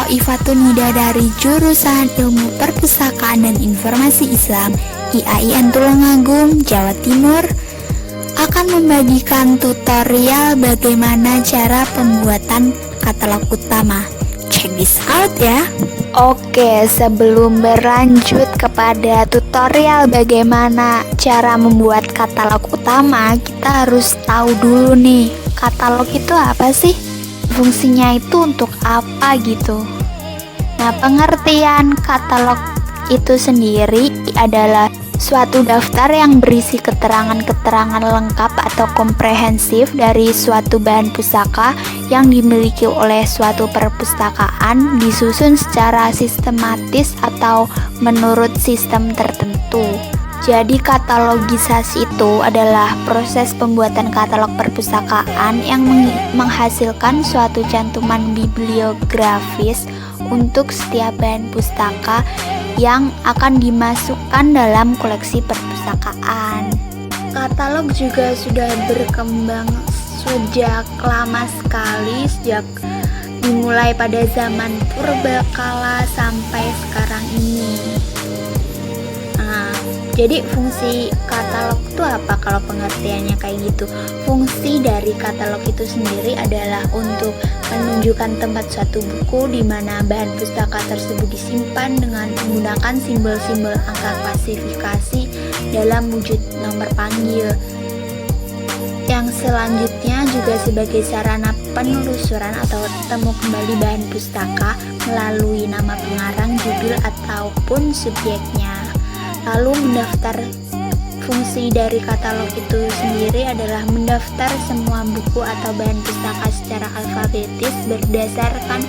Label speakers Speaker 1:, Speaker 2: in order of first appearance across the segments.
Speaker 1: Toifatun Nida dari jurusan Ilmu Perpustakaan dan Informasi Islam IAIN Tulungagung, Jawa Timur akan membagikan tutorial bagaimana cara pembuatan katalog utama. Check this out ya. Oke, sebelum berlanjut kepada tutorial bagaimana cara membuat katalog utama, kita harus tahu dulu nih, katalog itu apa sih? Fungsinya itu untuk apa gitu. Nah, pengertian katalog itu sendiri adalah suatu daftar yang berisi keterangan-keterangan lengkap atau komprehensif dari suatu bahan pustaka yang dimiliki oleh suatu perpustakaan, disusun secara sistematis atau menurut sistem tertentu. Jadi katalogisasi itu adalah proses pembuatan katalog perpustakaan yang menghasilkan suatu cantuman bibliografis untuk setiap bahan pustaka yang akan dimasukkan dalam koleksi perpustakaan. Katalog juga sudah berkembang sejak lama sekali, sejak dimulai pada zaman purbakala sampai sekarang ini. Jadi fungsi katalog itu apa kalau pengertiannya kayak gitu? Fungsi dari katalog itu sendiri adalah untuk menunjukkan tempat suatu buku di mana bahan pustaka tersebut disimpan dengan menggunakan simbol-simbol angka klasifikasi dalam wujud nomor panggil. Yang selanjutnya juga sebagai sarana penelusuran atau temu kembali bahan pustaka melalui nama pengarang, judul, ataupun subjeknya. Lalu mendaftar. Fungsi dari katalog itu sendiri adalah mendaftar semua buku atau bahan pustaka secara alfabetis berdasarkan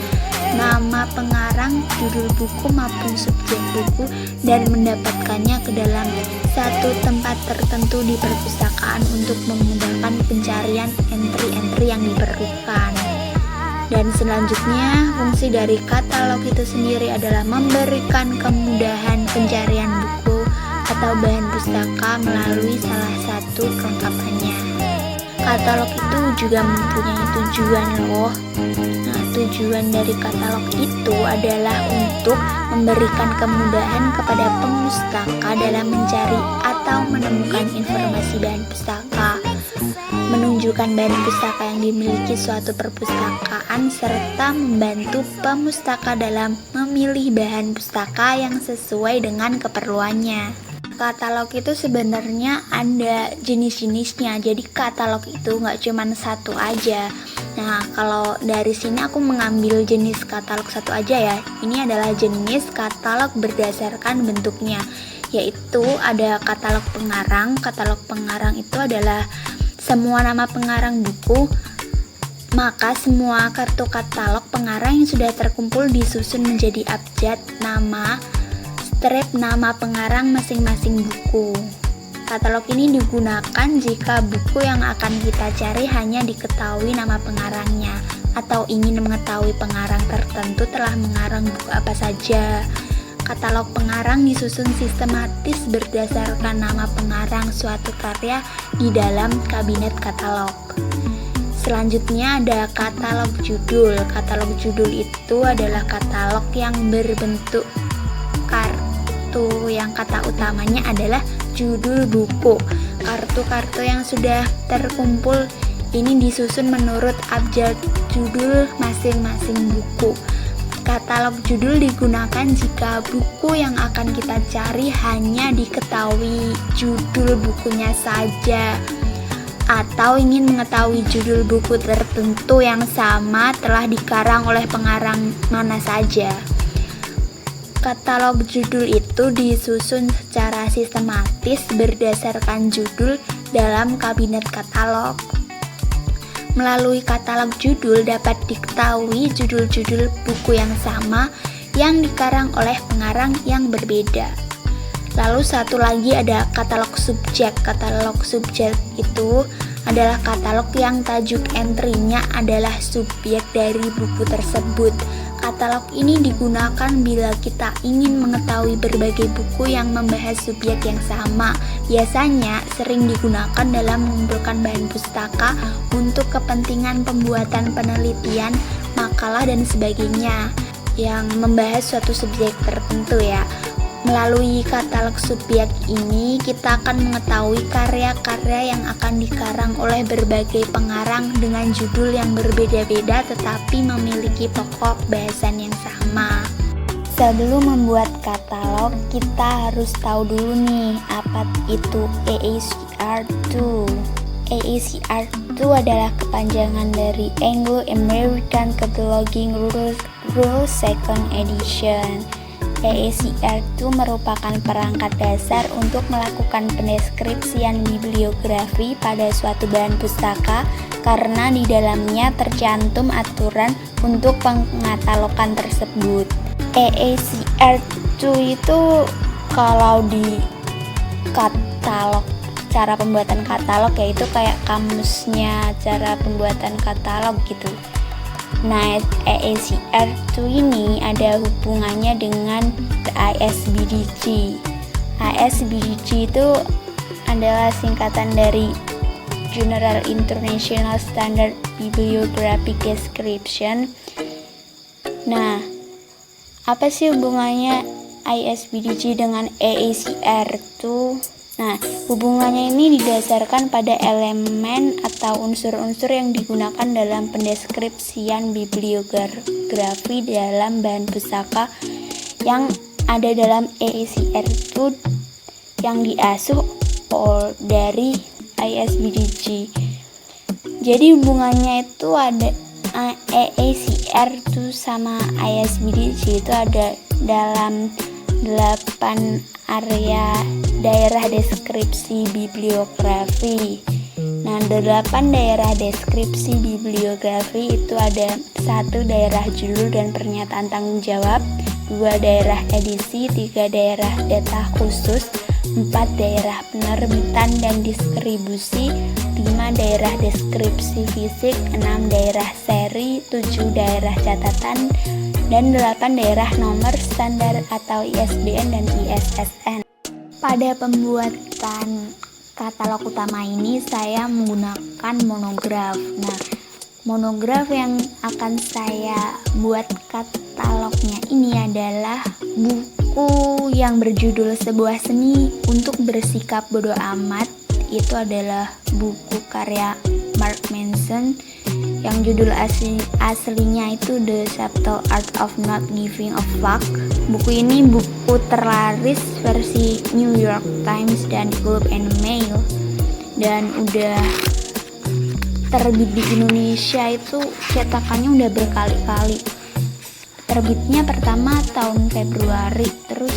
Speaker 1: nama pengarang, judul buku maupun subjek buku, dan mendapatkannya ke dalam satu tempat tertentu di perpustakaan untuk memudahkan pencarian entry-entry yang diperlukan. Dan selanjutnya, fungsi dari katalog itu sendiri adalah memberikan kemudahan pencarian buku atau bahan pustaka melalui salah satu kelengkapannya. Katalog itu juga mempunyai tujuan loh. Nah, tujuan dari katalog itu adalah untuk memberikan kemudahan kepada pemustaka dalam mencari atau menemukan informasi bahan pustaka, menunjukkan bahan pustaka yang dimiliki suatu perpustakaan, serta membantu pemustaka dalam memilih bahan pustaka yang sesuai dengan keperluannya. Katalog itu sebenarnya ada jenis-jenisnya, jadi katalog itu nggak cuma satu aja. Nah, kalau dari sini aku mengambil jenis katalog satu aja ya. Ini adalah jenis katalog berdasarkan bentuknya, yaitu ada katalog pengarang. Katalog pengarang itu adalah semua nama pengarang buku, maka semua kartu katalog pengarang yang sudah terkumpul disusun menjadi abjad nama, strip nama pengarang masing-masing buku. Katalog ini digunakan jika buku yang akan kita cari hanya diketahui nama pengarangnya, atau ingin mengetahui pengarang tertentu telah mengarang buku apa saja. Katalog pengarang disusun sistematis berdasarkan nama pengarang suatu karya di dalam kabinet katalog. Selanjutnya ada katalog judul. Katalog judul itu adalah katalog yang berbentuk kartu yang kata utamanya adalah judul buku. Kartu-kartu yang sudah terkumpul ini disusun menurut abjad judul masing-masing buku. Katalog judul digunakan jika buku yang akan kita cari hanya diketahui judul bukunya saja, atau ingin mengetahui judul buku tertentu yang sama telah dikarang oleh pengarang mana saja. Katalog judul itu disusun secara sistematis berdasarkan judul dalam kabinet katalog. Melalui katalog judul dapat diketahui judul-judul buku yang sama yang dikarang oleh pengarang yang berbeda. Lalu satu lagi ada katalog subjek. Katalog subjek itu adalah katalog yang tajuk entry-nya adalah subjek dari buku tersebut. Katalog ini digunakan bila kita ingin mengetahui berbagai buku yang membahas subjek yang sama. Biasanya sering digunakan dalam mengumpulkan bahan pustaka untuk kepentingan pembuatan penelitian, makalah, dan sebagainya. yang membahas suatu subjek tertentu ya. Melalui katalog subjek ini kita akan mengetahui karya-karya yang akan dikarang oleh berbagai pengarang dengan judul yang berbeda-beda tetapi memiliki pokok bahasan yang sama. Sebelum membuat katalog, kita harus tahu dulu nih apa itu AACR2. AACR2 adalah kepanjangan dari Anglo-American Cataloging Rules Second Edition. AACR2 merupakan perangkat dasar untuk melakukan pendeskripsian bibliografi pada suatu bahan pustaka karena di dalamnya tercantum aturan untuk pengatalogan tersebut. AACR2 itu kalau di katalog, cara pembuatan katalog yaitu kayak kamusnya cara pembuatan katalog gitu. Nah, AACR2 ini ada hubungannya dengan ISBDG. ISBDG itu adalah singkatan dari General International Standard Bibliographic Description. Nah, apa sih hubungannya ISBDG dengan AACR2? Nah, hubungannya ini didasarkan pada elemen atau unsur-unsur yang digunakan dalam pendeskripsian bibliografi dalam bahan pustaka yang ada dalam AACR2 yang diasuh dari ISBDG. Jadi hubungannya itu ada AACR2 sama ISBDG itu ada dalam 8 area daerah deskripsi bibliografi. Nah, 8 daerah deskripsi bibliografi itu ada 1 daerah judul dan pernyataan tanggung jawab, 2 daerah edisi, 3 daerah data khusus, 4 daerah penerbitan dan distribusi, 5 daerah deskripsi fisik, 6 daerah seri, 7 daerah catatan, dan 8 daerah nomor standar atau ISBN dan ISSN. Pada pembuatan katalog utama ini saya menggunakan monograf. Nah, monograf yang akan saya buat katalognya ini adalah buku yang berjudul Sebuah Seni untuk Bersikap Bodo Amat. Itu adalah buku karya Mark Manson yang judul aslinya itu The Subtle Art of Not Giving a Fuck. Buku ini buku terlaris versi New York Times dan Globe and Mail dan udah terbit di Indonesia itu cetakannya udah berkali-kali. Terbitnya pertama tahun Februari, terus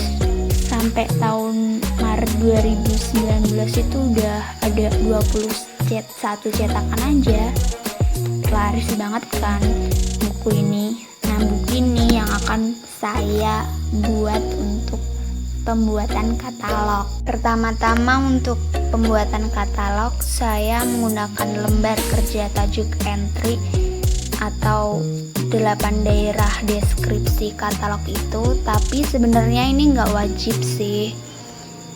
Speaker 1: sampai tahun Maret 2019 itu udah ada 21 cetakan aja. Laris banget kan buku ini. Nah, buku ini yang akan saya buat untuk pembuatan katalog. Pertama-tama untuk pembuatan katalog saya menggunakan lembar kerja tajuk entry atau 8 daerah deskripsi katalog itu, tapi sebenarnya ini nggak wajib sih,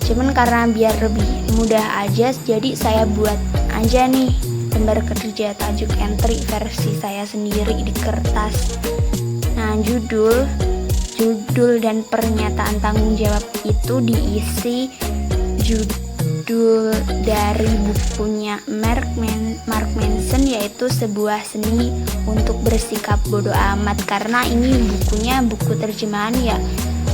Speaker 1: cuman karena biar lebih mudah aja jadi saya buat aja nih lembar kerja tajuk entry versi saya sendiri di kertas. Nah, judul dan pernyataan tanggung jawab itu diisi judul dari bukunya Mark Manson, yaitu Sebuah Seni untuk Bersikap Bodo Amat, karena ini bukunya buku terjemahan ya.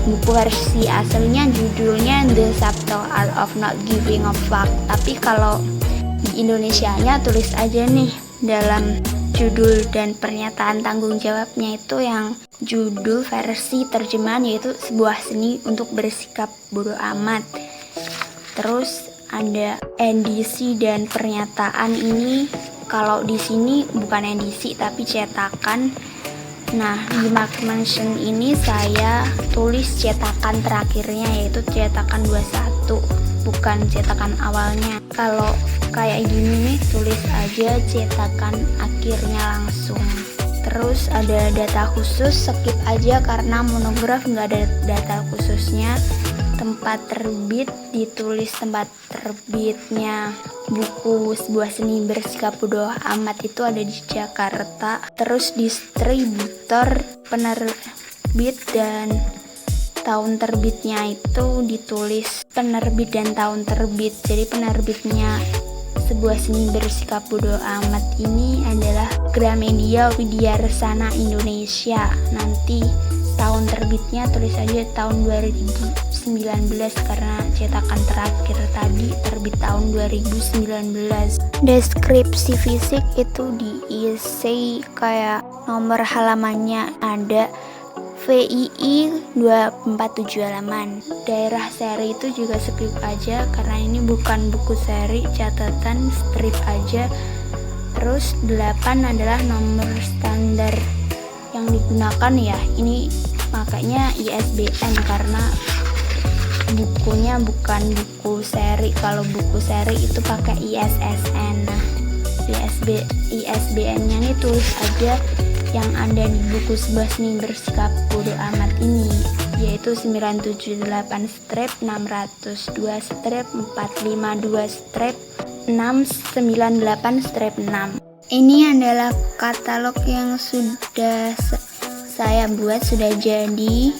Speaker 1: Buku versi aslinya judulnya The Subtle Art of Not Giving a Fuck, tapi kalau di Indonesianya tulis aja nih dalam judul dan pernyataan tanggung jawabnya itu yang judul versi terjemahan yaitu Sebuah Seni untuk Bersikap Bodo Amat. Terus ada edisi dan pernyataan ini, kalau di sini bukan edisi tapi cetakan. Nah, di Mark Manson ini saya tulis cetakan terakhirnya yaitu cetakan 21, bukan cetakan awalnya. Kalau kayak gini nih tulis aja cetakan akhirnya langsung. Terus ada data khusus, skip aja karena monograf nggak ada data khususnya. Tempat terbit ditulis tempat terbitnya buku Sebuah Seni Bersikap Bodo Amat itu ada di Jakarta. Terus distributor terbit, dan tahun terbitnya itu ditulis penerbit dan tahun terbit. Jadi penerbitnya sebuah seni bersikap bodo amat ini adalah Gramedia Widyarsana Indonesia. Nanti tahun terbitnya tulis aja tahun 2019 karena cetakan terakhir tadi terbit tahun 2019. Deskripsi fisik itu diisi kayak nomor halamannya ada VII 247 halaman. Daerah seri itu juga skip aja karena ini bukan buku seri, catatan strip aja. Terus 8 adalah nomor standar yang digunakan ya. Ini makanya ISBN karena bukunya bukan buku seri. Kalau buku seri itu pakai ISSN. Nah, ISBN-nya nih tulis aja yang ada di buku sebuah seni bersikap bodo amat ini, yaitu 978 strip 602 strip 452 strip 698 strip 6. Ini adalah katalog yang sudah saya buat, sudah jadi,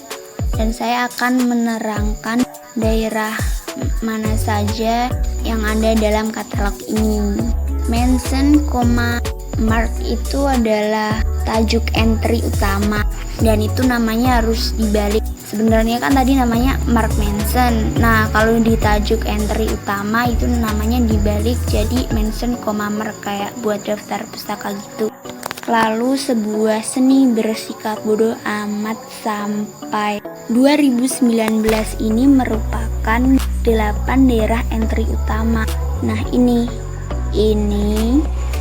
Speaker 1: dan saya akan menerangkan daerah mana saja yang ada dalam katalog ini. Mention, mark itu adalah tajuk entry utama, dan itu namanya harus dibalik. Sebenarnya kan tadi namanya mark mention. Nah, kalau di tajuk entry utama itu namanya dibalik jadi mention, mark, kayak buat daftar pustaka gitu. Lalu sebuah seni bersikap bodo amat sampai 2019 ini merupakan 8 daerah entry utama. Nah, ini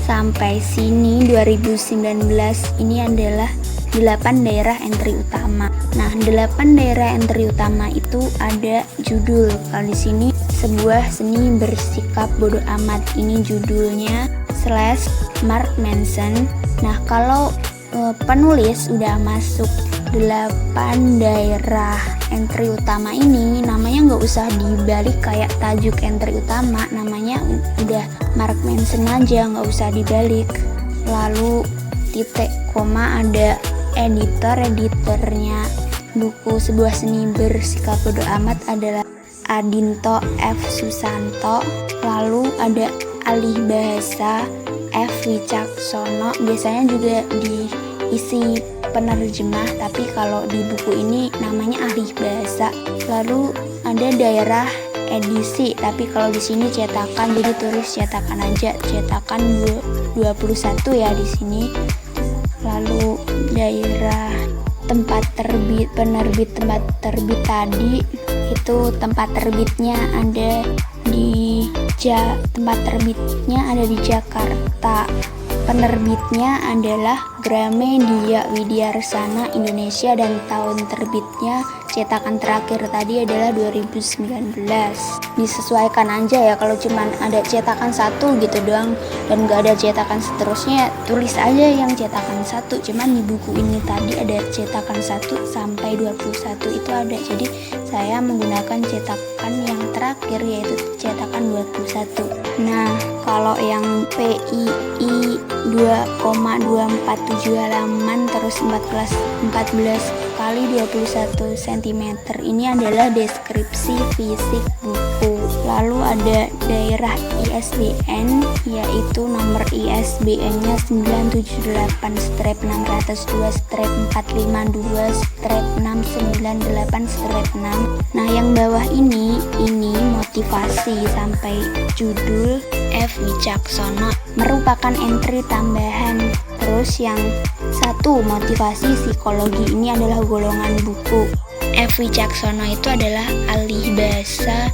Speaker 1: sampai sini 2019 ini adalah 8 daerah entry utama. Nah, 8 daerah entry utama itu ada judul. Kalau di sini sebuah seni bersikap bodo amat, ini judulnya /mark mention. Nah, kalau penulis udah masuk 8 daerah entry utama ini, namanya nggak usah dibalik kayak tajuk entry utama, namanya udah mark mention aja, nggak usah dibalik. Lalu titik koma ada editornya buku sebuah seni bersikap bodo amat adalah Adinto F. Susanto. Lalu ada alih bahasa F. Wicaksono, biasanya juga diisi penerjemah, tapi kalau di buku ini namanya alih bahasa. Lalu ada daerah edisi, tapi kalau di sini cetakan, jadi tulis cetakan aja, cetakan 21 ya di sini. Lalu daerah tempat terbit, penerbit tempat terbit tadi itu tempat terbitnya ada di tempat terbitnya ada di Jakarta. Penerbitnya adalah Gramedia Widyarsana Indonesia dan tahun terbitnya cetakan terakhir tadi adalah 2019. Disesuaikan aja ya, kalau cuman ada cetakan 1 gitu doang dan gak ada cetakan seterusnya, tulis aja yang cetakan 1. Cuman di buku ini tadi ada cetakan 1 sampai 21 itu ada, jadi saya menggunakan cetakan yang terakhir yaitu cetakan 21. Nah, kalau yang PII 2,247 halaman terus 14 kali 21 cm ini adalah deskripsi fisik buku. Lalu ada daerah ISBN, yaitu nomor ISBN-nya 978/452/698/6. Nah, yang bawah ini motivasi sampai judul F. Wicaksono merupakan entry tambahan. Terus yang 1 motivasi psikologi ini adalah golongan buku. F. Wicaksono itu adalah alih bahasa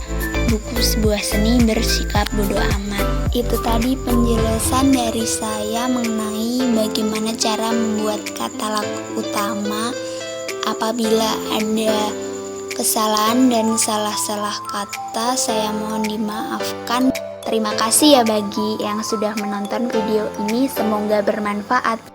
Speaker 1: buku sebuah seni bersikap bodo amat. Itu tadi penjelasan dari saya mengenai bagaimana cara membuat katalog utama. Apabila ada kesalahan dan salah-salah kata, saya mohon dimaafkan. Terima kasih ya bagi yang sudah menonton video ini, semoga bermanfaat.